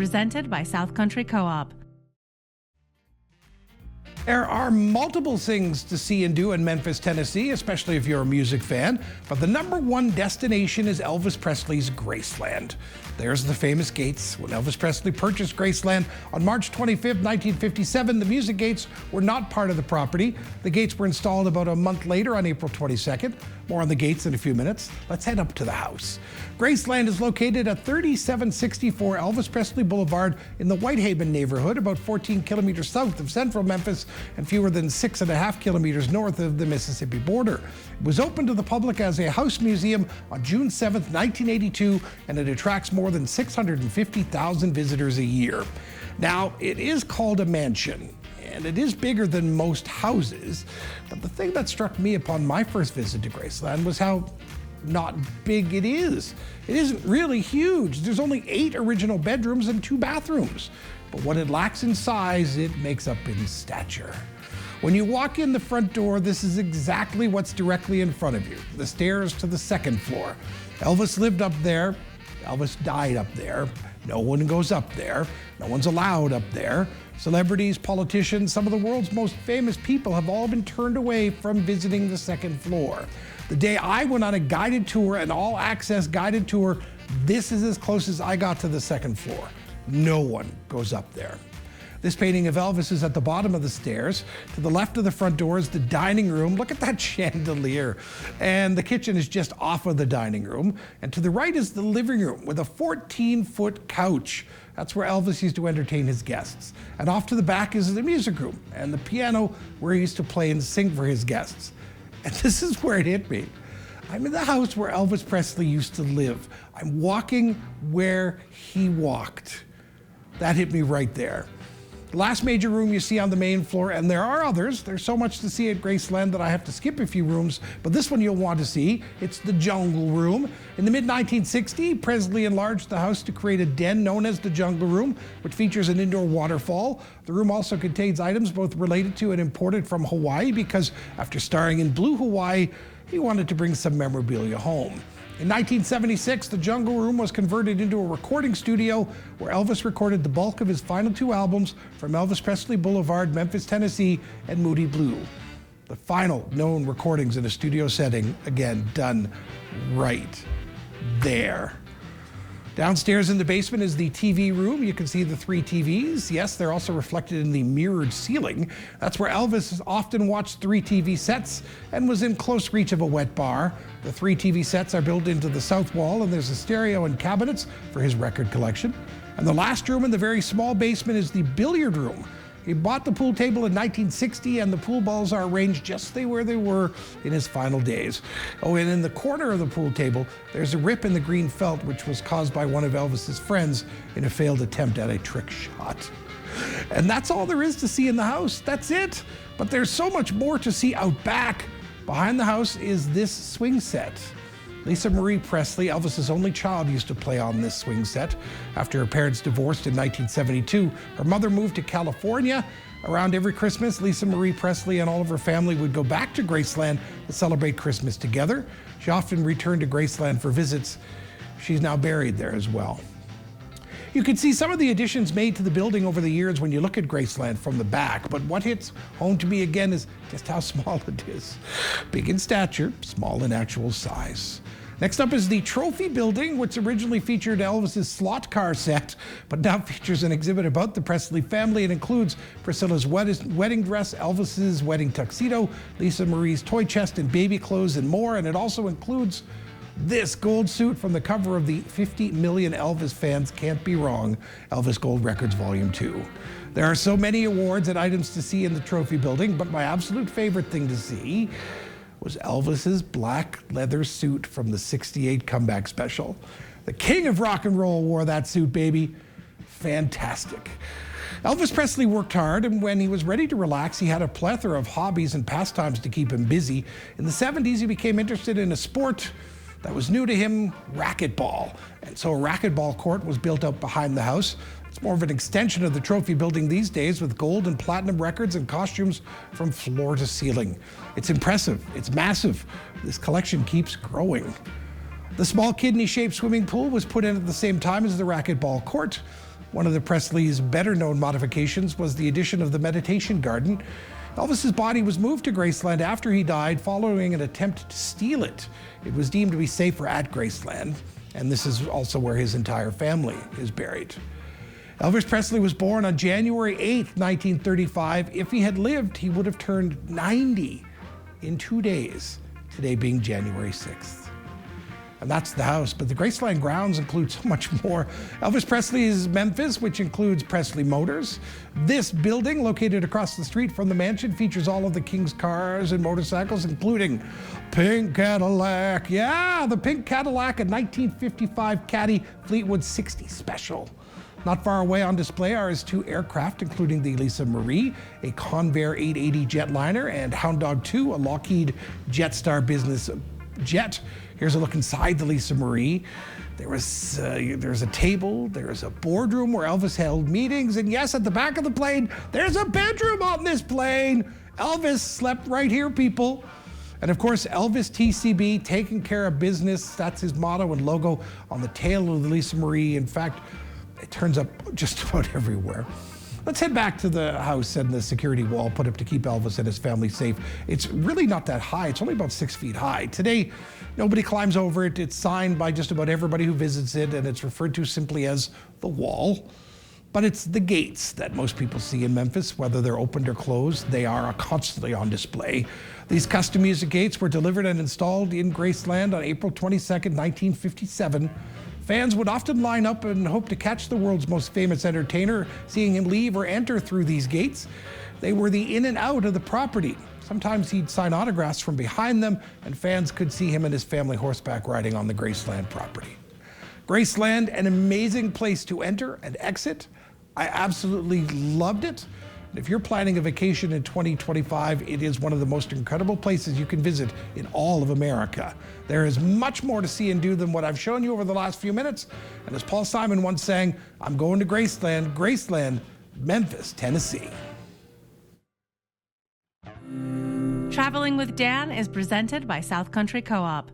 Presented by South Country Co-op. There are multiple things to see and do in Memphis, Tennessee, especially if you're a music fan, but the #1 destination is Elvis Presley's Graceland. There's the famous gates. When Elvis Presley purchased Graceland on March 25, 1957, the music gates were not part of the property. The gates were installed about a month later on April 22nd. More on the gates in a few minutes. Let's head up to the house. Graceland is located at 3764 Elvis Presley Boulevard in the Whitehaven neighborhood, about 14 kilometers south of central Memphis and fewer than 6.5 kilometers north of the Mississippi border. It was opened to the public as a house museum on June 7, 1982, and it attracts more than 650,000 visitors a year. Now, it is called a mansion, and it is bigger than most houses, but the thing that struck me upon my first visit to Graceland was how not big it is. It isn't really huge. There's only 8 original bedrooms and 2 bathrooms. But what it lacks in size, it makes up in stature. When you walk in the front door, this is exactly what's directly in front of you, the stairs to the 2nd floor. Elvis lived up there. Elvis died up there. No one goes up there. No one's allowed up there. Celebrities, politicians, some of the world's most famous people have all been turned away from visiting the 2nd floor. The day I went on a guided tour, an all-access guided tour, this is as close as I got to the 2nd floor. No one goes up there. This painting of Elvis is at the bottom of the stairs. To the left of the front door is the dining room. Look at that chandelier. And the kitchen is just off of the dining room. And to the right is the living room with a 14-foot couch. That's where Elvis used to entertain his guests. And off to the back is the music room and the piano where he used to play and sing for his guests. And this is where it hit me. I'm in the house where Elvis Presley used to live. I'm walking where he walked. That hit me right there. The last major room you see on the main floor, and there are others. There's so much to see at Graceland that I have to skip a few rooms, but this one you'll want to see. It's the Jungle Room. In the mid-1960s, Presley enlarged the house to create a den known as the Jungle Room, which features an indoor waterfall. The room also contains items both related to and imported from Hawaii, because after starring in Blue Hawaii, he wanted to bring some memorabilia home. In 1976, the Jungle Room was converted into a recording studio where Elvis recorded the bulk of his final 2 albums from Elvis Presley Boulevard, Memphis, Tennessee, and Moody Blue. The final known recordings in a studio setting, again, done right there. Downstairs in the basement is the TV room. You can see the 3 TVs. Yes, they're also reflected in the mirrored ceiling. That's where Elvis often watched 3 TV sets and was in close reach of a wet bar. The 3 TV sets are built into the south wall, and there's a stereo and cabinets for his record collection. And the last room in the very small basement is the billiard room. He bought the pool table in 1960, and the pool balls are arranged just where they were in his final days. Oh, and in the corner of the pool table, there's a rip in the green felt, which was caused by one of Elvis's friends in a failed attempt at a trick shot. And that's all there is to see in the house. That's it. But there's so much more to see out back. Behind the house is this swing set. Lisa Marie Presley, Elvis's only child, used to play on this swing set. After her parents divorced in 1972, her mother moved to California. Around every Christmas, Lisa Marie Presley and all of her family would go back to Graceland to celebrate Christmas together. She often returned to Graceland for visits. She's now buried there as well. You can see some of the additions made to the building over the years when you look at Graceland from the back, but what hits home to me again is just how small it is. Big in stature, small in actual size. Next up is the Trophy Building, which originally featured Elvis's slot car set, but now features an exhibit about the Presley family. It includes Priscilla's wedding dress, Elvis's wedding tuxedo, Lisa Marie's toy chest and baby clothes, and more. And it also includes this gold suit from the cover of the 50 Million Elvis Fans Can't Be Wrong, Elvis Gold Records Volume 2. There are so many awards and items to see in the Trophy Building, but my absolute favorite thing to see was Elvis's black leather suit from the '68 comeback special. The king of rock and roll wore that suit, baby. Fantastic. Elvis Presley worked hard, and when he was ready to relax, he had a plethora of hobbies and pastimes to keep him busy. In the '70s, he became interested in a sport that was new to him, racquetball. And so a racquetball court was built up behind the house. It's more of an extension of the Trophy Building these days, with gold and platinum records and costumes from floor to ceiling. It's impressive. It's massive. This collection keeps growing. The small kidney-shaped swimming pool was put in at the same time as the racquetball court. One of the Presley's better-known modifications was the addition of the meditation garden. Elvis's body was moved to Graceland after he died following an attempt to steal it. It was deemed to be safer at Graceland, and this is also where his entire family is buried. Elvis Presley was born on January 8, 1935. If he had lived, he would have turned 90 in 2 days, today being January 6th. And that's the house, but the Graceland grounds include so much more. Elvis Presley's Memphis, which includes Presley Motors. This building, located across the street from the mansion, features all of the King's cars and motorcycles, including Pink Cadillac. Yeah, the Pink Cadillac, a 1955 Caddy Fleetwood 60 Special. Not far away on display are his 2 aircraft, including the Lisa Marie, a Convair 880 jetliner, and Hound Dog 2, a Lockheed Jetstar business jet. Here's a look inside the Lisa Marie. There's a table, there's a boardroom where Elvis held meetings, and yes, at the back of the plane, there's a bedroom on this plane. Elvis slept right here, people. And of course, Elvis TCB, taking care of business. That's his motto and logo on the tail of the Lisa Marie. In fact, it turns up just about everywhere. Let's head back to the house and the security wall put up to keep Elvis and his family safe. It's really not that high. It's only about 6 feet high. Today, nobody climbs over it. It's signed by just about everybody who visits it, and it's referred to simply as the wall. But it's the gates that most people see in Memphis, whether they're opened or closed. They are constantly on display. These custom music gates were delivered and installed in Graceland on April 22nd, 1957. Fans would often line up and hope to catch the world's most famous entertainer, seeing him leave or enter through these gates. They were the in and out of the property. Sometimes he'd sign autographs from behind them, and fans could see him and his family horseback riding on the Graceland property. Graceland, an amazing place to enter and exit. I absolutely loved it. And if you're planning a vacation in 2025, it is one of the most incredible places you can visit in all of America. There is much more to see and do than what I've shown you over the last few minutes. And as Paul Simon once sang, I'm going to Graceland, Graceland, Memphis, Tennessee. Traveling with Dan is presented by South Country Co-op.